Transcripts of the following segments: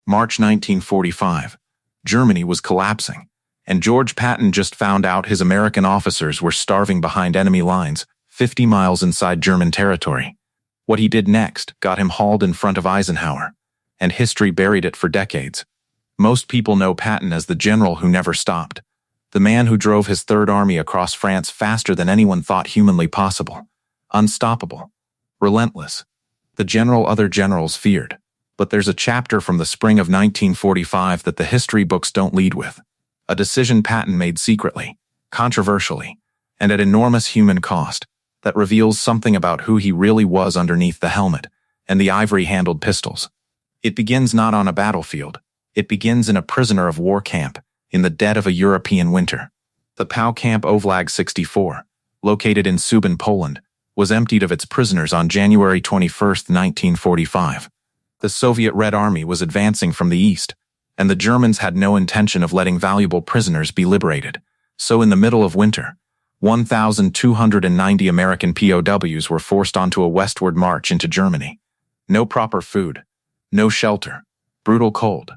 March 1945. Germany was collapsing, and George Patton just found out his American officers were starving behind enemy lines, 50 miles inside German territory. What he did next got him hauled in front of Eisenhower, and history buried it for decades. Most people know Patton as the general who never stopped, the man who drove his Third Army across France faster than anyone thought humanly possible. Unstoppable. Relentless. The general other generals feared. But there's a chapter from the spring of 1945 that the history books don't lead with. A decision Patton made secretly, controversially, and at enormous human cost, that reveals something about who he really was underneath the helmet and the ivory-handled pistols. It begins not on a battlefield. It begins in a prisoner of war camp, in the dead of a European winter. The POW camp Oflag XIII-B, located in Subin, Poland, was emptied of its prisoners on January 21, 1945. The Soviet Red Army was advancing from the east, and the Germans had no intention of letting valuable prisoners be liberated. So in the middle of winter, 1,290 American POWs were forced onto a westward march into Germany. No proper food, no shelter, brutal cold.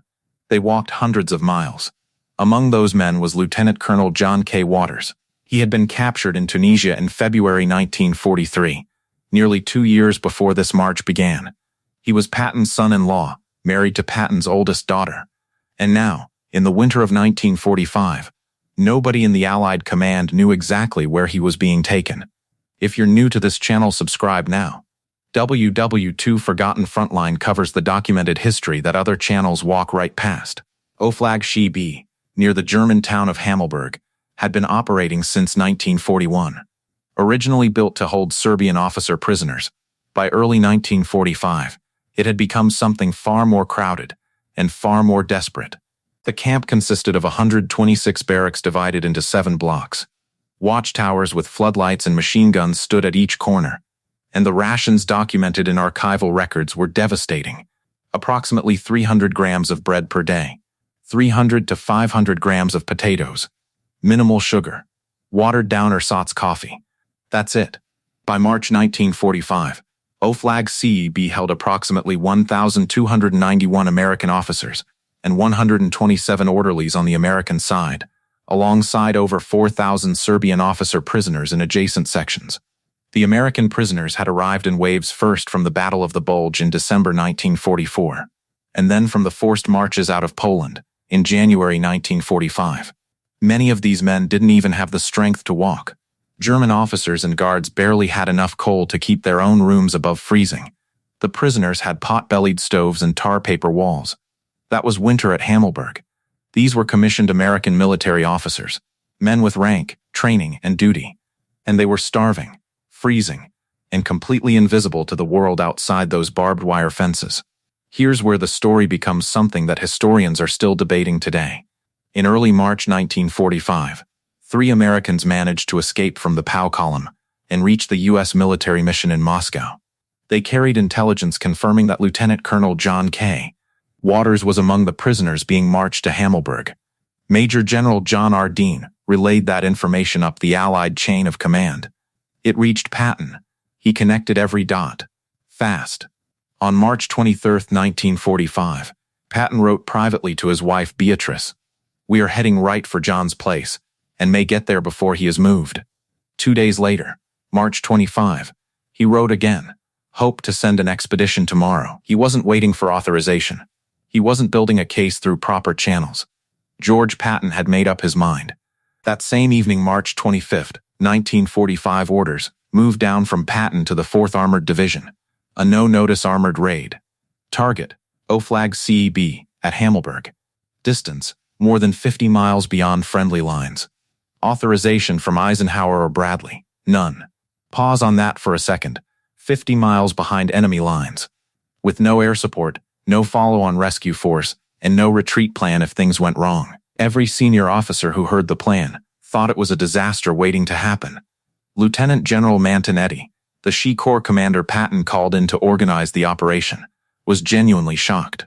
They walked hundreds of miles. Among those men was Lieutenant Colonel John K. Waters. He had been captured in Tunisia in February 1943, nearly 2 years before this march began. He was Patton's son-in-law, married to Patton's oldest daughter. And now, in the winter of 1945, nobody in the Allied command knew exactly where he was being taken. If you're new to this channel, subscribe now. WW2 Forgotten Frontline covers the documented history that other channels walk right past. Oflag XIII-B, near the German town of Hammelburg, had been operating since 1941. Originally built to hold Serbian officer prisoners, by early 1945, it had become something far more crowded and far more desperate. The camp consisted of 126 barracks divided into 7 blocks. Watchtowers with floodlights and machine guns stood at each corner, and the rations documented in archival records were devastating. Approximately 300 grams of bread per day, 300 to 500 grams of potatoes, minimal sugar, watered-down ersatz coffee. That's it. By March 1945, Oflag XIII-B held approximately 1,291 American officers and 127 orderlies on the American side, alongside over 4,000 Serbian officer prisoners in adjacent sections. The American prisoners had arrived in waves, first from the Battle of the Bulge in December 1944, and then from the forced marches out of Poland in January 1945. Many of these men didn't even have the strength to walk. German officers and guards barely had enough coal to keep their own rooms above freezing. The prisoners had pot-bellied stoves and tar paper walls. That was winter at Hammelburg. These were commissioned American military officers, men with rank, training, and duty. And they were starving, freezing, and completely invisible to the world outside those barbed wire fences. Here's where the story becomes something that historians are still debating today. In early March 1945, 3 Americans managed to escape from the POW column and reach the U.S. military mission in Moscow. They carried intelligence confirming that Lieutenant Colonel John K. Waters was among the prisoners being marched to Hammelburg. Major General John R. Dean relayed that information up the Allied chain of command. It reached Patton. He connected every dot. Fast. On March 23, 1945, Patton wrote privately to his wife Beatrice, "We are heading right for John's place, and may get there before he is moved." 2 days later, March 25, he wrote again, "Hope to send an expedition tomorrow." He wasn't waiting for authorization. He wasn't building a case through proper channels. George Patton had made up his mind. That same evening, March 25, 1945, orders moved down from Patton to the 4th Armored Division. A no-notice armored raid. Target, Oflag XIII-B, at Hammelburg. Distance, more than 50 miles beyond friendly lines. Authorization from Eisenhower or Bradley? None. Pause on that for a second. 50 miles behind enemy lines. With no air support, no follow-on rescue force, and no retreat plan if things went wrong. Every senior officer who heard the plan thought it was a disaster waiting to happen. Lieutenant General Mantonetti, the She Corps commander Patton called in to organize the operation, was genuinely shocked.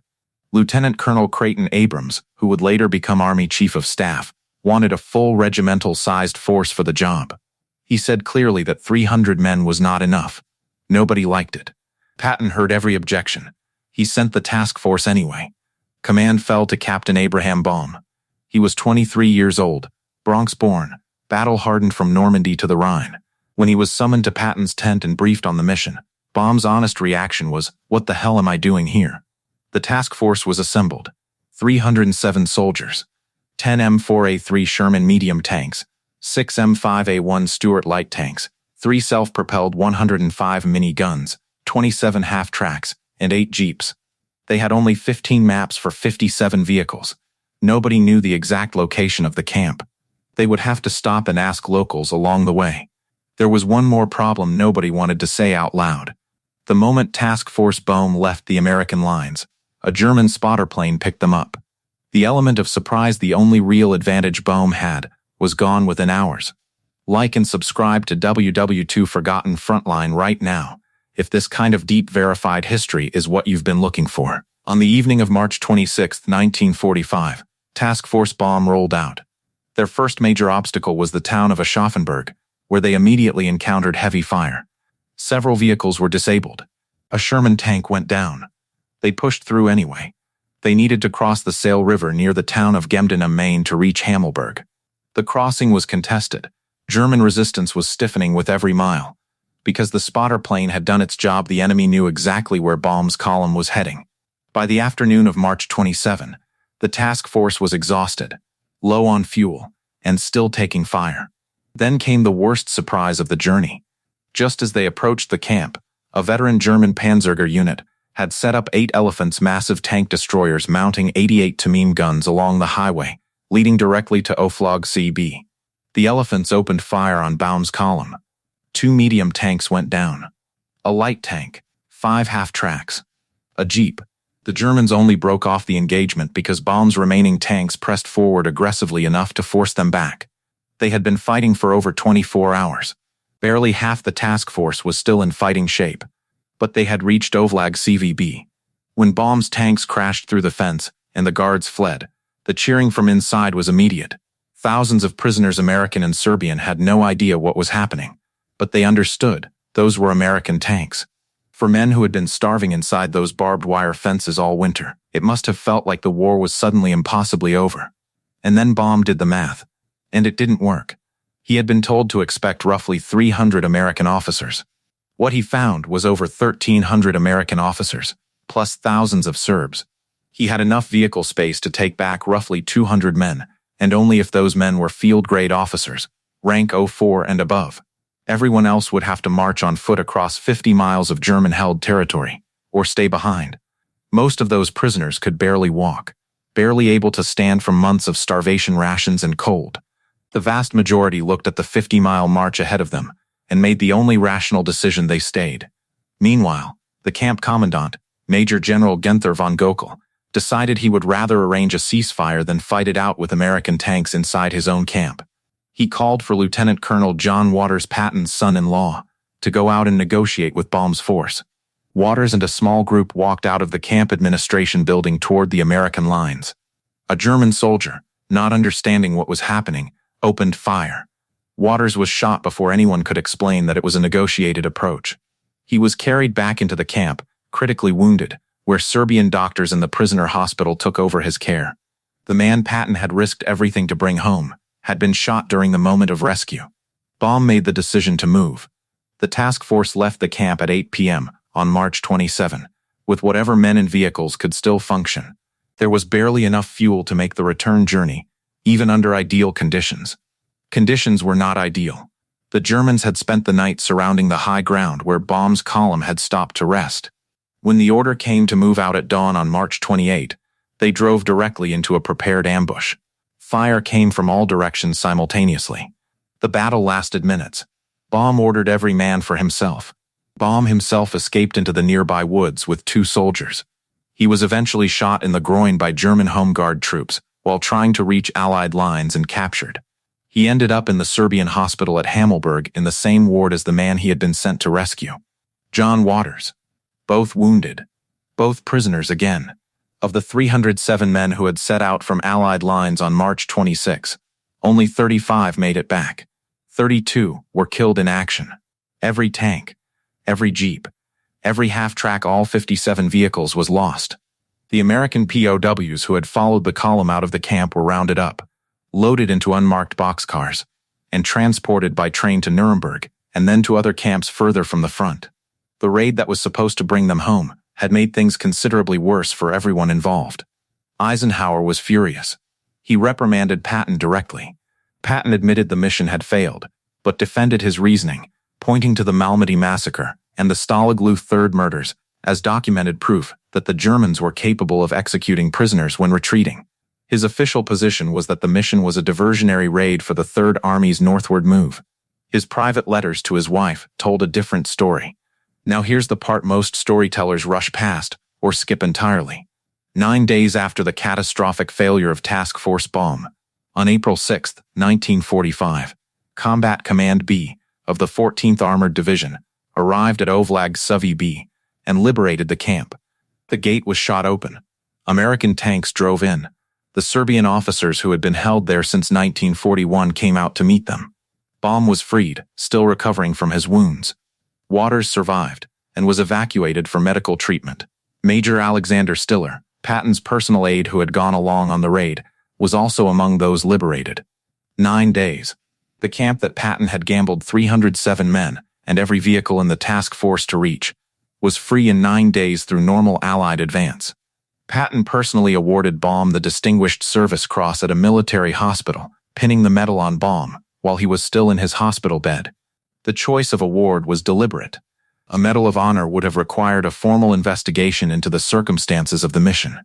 Lieutenant Colonel Creighton Abrams, who would later become Army Chief of Staff, wanted a full regimental-sized force for the job. He said clearly that 300 men was not enough. Nobody liked it. Patton heard every objection. He sent the task force anyway. Command fell to Captain Abraham Baum. He was 23 years old, Bronx-born, battle-hardened from Normandy to the Rhine. When he was summoned to Patton's tent and briefed on the mission, Baum's honest reaction was, "What the hell am I doing here?" The task force was assembled. 307 soldiers, 10 M4A3 Sherman medium tanks, 6 M5A1 Stuart light tanks, 3 self-propelled 105 mini guns, 27 half-tracks, and 8 jeeps. They had only 15 maps for 57 vehicles. Nobody knew the exact location of the camp. They would have to stop and ask locals along the way. There was one more problem nobody wanted to say out loud. The moment Task Force Baum left the American lines, a German spotter plane picked them up. The element of surprise, the only real advantage Baum had, was gone within hours. Like and subscribe to WW2 Forgotten Frontline right now, if this kind of deep verified history is what you've been looking for. On the evening of March 26, 1945, Task Force Baum rolled out. Their first major obstacle was the town of Aschaffenburg, where they immediately encountered heavy fire. Several vehicles were disabled. A Sherman tank went down. They pushed through anyway. They needed to cross the Saale River near the town of Gemden am Main to reach Hammelburg. The crossing was contested. German resistance was stiffening with every mile. Because the spotter plane had done its job, the enemy knew exactly where Baum's column was heading. By the afternoon of March 27, the task force was exhausted, low on fuel, and still taking fire. Then came the worst surprise of the journey. Just as they approached the camp, a veteran German Panzerger unit had set up 8 Elephants massive tank destroyers mounting 88 Tamim guns along the highway, leading directly to Oflag XIII-B. The Elephants opened fire on Baum's column. 2 medium tanks went down. A light tank, 5 half-tracks. A jeep. The Germans only broke off the engagement because Baum's remaining tanks pressed forward aggressively enough to force them back. They had been fighting for over 24 hours. Barely half the task force was still in fighting shape. But they had reached Oflag XIII-B. When Baum's tanks crashed through the fence and the guards fled, the cheering from inside was immediate. Thousands of prisoners, American and Serbian, had no idea what was happening. But they understood. Those were American tanks. For men who had been starving inside those barbed wire fences all winter, it must have felt like the war was suddenly impossibly over. And then Baum did the math. And it didn't work. He had been told to expect roughly 300 American officers. What he found was over 1,300 American officers, plus thousands of Serbs. He had enough vehicle space to take back roughly 200 men, and only if those men were field-grade officers, rank 04 and above. Everyone else would have to march on foot across 50 miles of German-held territory, or stay behind. Most of those prisoners could barely walk, barely able to stand from months of starvation, rations, and cold. The vast majority looked at the 50-mile march ahead of them and made the only rational decision: they stayed. Meanwhile, the camp commandant, Major General Gunther von Gokel, decided he would rather arrange a ceasefire than fight it out with American tanks inside his own camp. He called for Lieutenant Colonel John Waters, Patton's son-in-law, to go out and negotiate with Baum's force. Waters and a small group walked out of the camp administration building toward the American lines. A German soldier, not understanding what was happening, opened fire. Waters was shot before anyone could explain that it was a negotiated approach. He was carried back into the camp, critically wounded, where Serbian doctors in the prisoner hospital took over his care. The man Patton had risked everything to bring home had been shot during the moment of rescue. Baum made the decision to move. The task force left the camp at 8 p.m. on March 27, with whatever men and vehicles could still function. There was barely enough fuel to make the return journey, even under ideal conditions. Conditions were not ideal. The Germans had spent the night surrounding the high ground where Baum's column had stopped to rest. When the order came to move out at dawn on March 28, they drove directly into a prepared ambush. Fire came from all directions simultaneously. The battle lasted minutes. Baum ordered every man for himself. Baum himself escaped into the nearby woods with 2 soldiers. He was eventually shot in the groin by German Home Guard troops while trying to reach Allied lines and captured. He ended up in the Serbian hospital at Hammelburg in the same ward as the man he had been sent to rescue. John Waters. Both wounded. Both prisoners again. Of the 307 men who had set out from Allied lines on March 26, only 35 made it back. 32 were killed in action. Every tank, every jeep, every half-track, all 57 vehicles was lost. The American POWs who had followed the column out of the camp were rounded up, loaded into unmarked boxcars, and transported by train to Nuremberg and then to other camps further from the front. The raid that was supposed to bring them home had made things considerably worse for everyone involved. Eisenhower was furious. He reprimanded Patton directly. Patton admitted the mission had failed, but defended his reasoning, pointing to the Malmedy massacre and the Oflag XIII-B murders as documented proof that the Germans were capable of executing prisoners when retreating. His official position was that the mission was a diversionary raid for the Third Army's northward move. His private letters to his wife told a different story. Now here's the part most storytellers rush past or skip entirely. 9 days after the catastrophic failure of Task Force Baum, on April 6, 1945, Combat Command B of the 14th Armored Division arrived at Oflag XIII-B and liberated the camp. The gate was shot open. American tanks drove in. The Serbian officers who had been held there since 1941 came out to meet them. Baum was freed, still recovering from his wounds. Waters survived and was evacuated for medical treatment. Major Alexander Stiller, Patton's personal aide who had gone along on the raid, was also among those liberated. 9 days. The camp that Patton had gambled 307 men and every vehicle in the task force to reach was free in 9 days through normal Allied advance. Patton personally awarded Baum the Distinguished Service Cross at a military hospital, pinning the medal on Baum while he was still in his hospital bed. The choice of award was deliberate. A Medal of Honor would have required a formal investigation into the circumstances of the mission.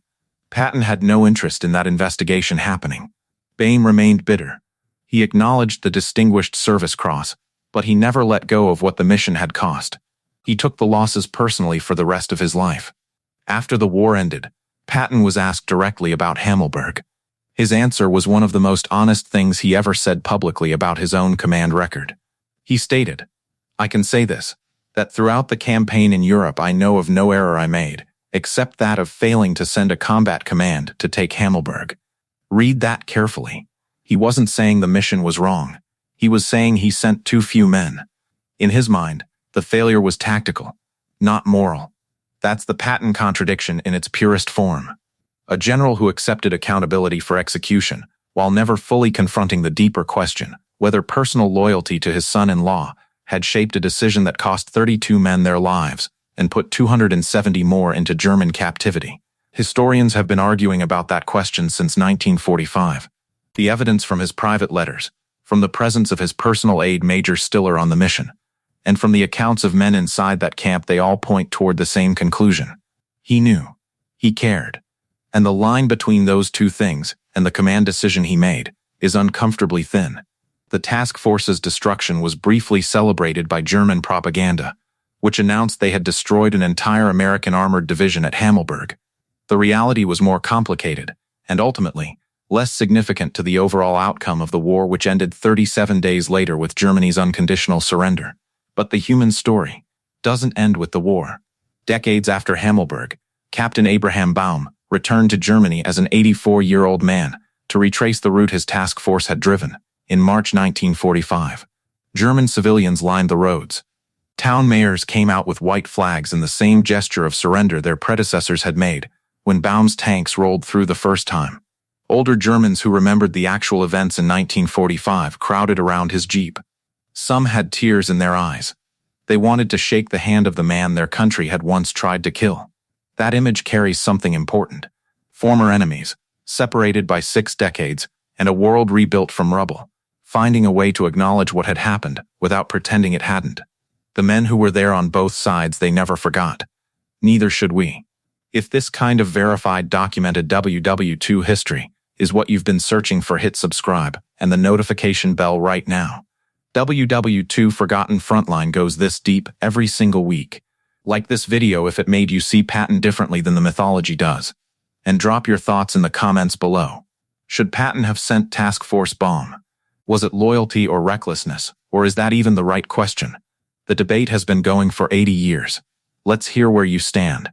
Patton had no interest in that investigation happening. Baum remained bitter. He acknowledged the Distinguished Service Cross, but he never let go of what the mission had cost. He took the losses personally for the rest of his life. After the war ended, Patton was asked directly about Hammelburg. His answer was one of the most honest things he ever said publicly about his own command record. He stated, "I can say this, that throughout the campaign in Europe I know of no error I made, except that of failing to send a combat command to take Hammelburg." Read that carefully. He wasn't saying the mission was wrong. He was saying he sent too few men. In his mind, the failure was tactical, not moral. That's the Patton contradiction in its purest form. A general who accepted accountability for execution, while never fully confronting the deeper question, whether personal loyalty to his son-in-law had shaped a decision that cost 32 men their lives and put 270 more into German captivity. Historians have been arguing about that question since 1945. The evidence from his private letters, from the presence of his personal aide Major Stiller on the mission, and from the accounts of men inside that camp, they all point toward the same conclusion. He knew. He cared. And the line between those two things and the command decision he made is uncomfortably thin. The task force's destruction was briefly celebrated by German propaganda, which announced they had destroyed an entire American armored division at Hammelburg. The reality was more complicated, and ultimately, less significant to the overall outcome of the war, which ended 37 days later with Germany's unconditional surrender. But the human story doesn't end with the war. Decades after Hammelburg, Captain Abraham Baum returned to Germany as an 84-year-old man to retrace the route his task force had driven in March 1945. German civilians lined the roads. Town mayors came out with white flags in the same gesture of surrender their predecessors had made when Baum's tanks rolled through the first time. Older Germans who remembered the actual events in 1945 crowded around his jeep. Some had tears in their eyes. They wanted to shake the hand of the man their country had once tried to kill. That image carries something important. Former enemies, separated by 6 decades, and a world rebuilt from rubble, finding a way to acknowledge what had happened without pretending it hadn't. The men who were there on both sides they never forgot. Neither should we. If this kind of verified documented WW2 history is what you've been searching for, hit subscribe and the notification bell right now. WW2 Forgotten Frontline goes this deep every single week. Like this video if it made you see Patton differently than the mythology does. And drop your thoughts in the comments below. Should Patton have sent Task Force Baum? Was it loyalty or recklessness, or is that even the right question? The debate has been going for 80 years. Let's hear where you stand.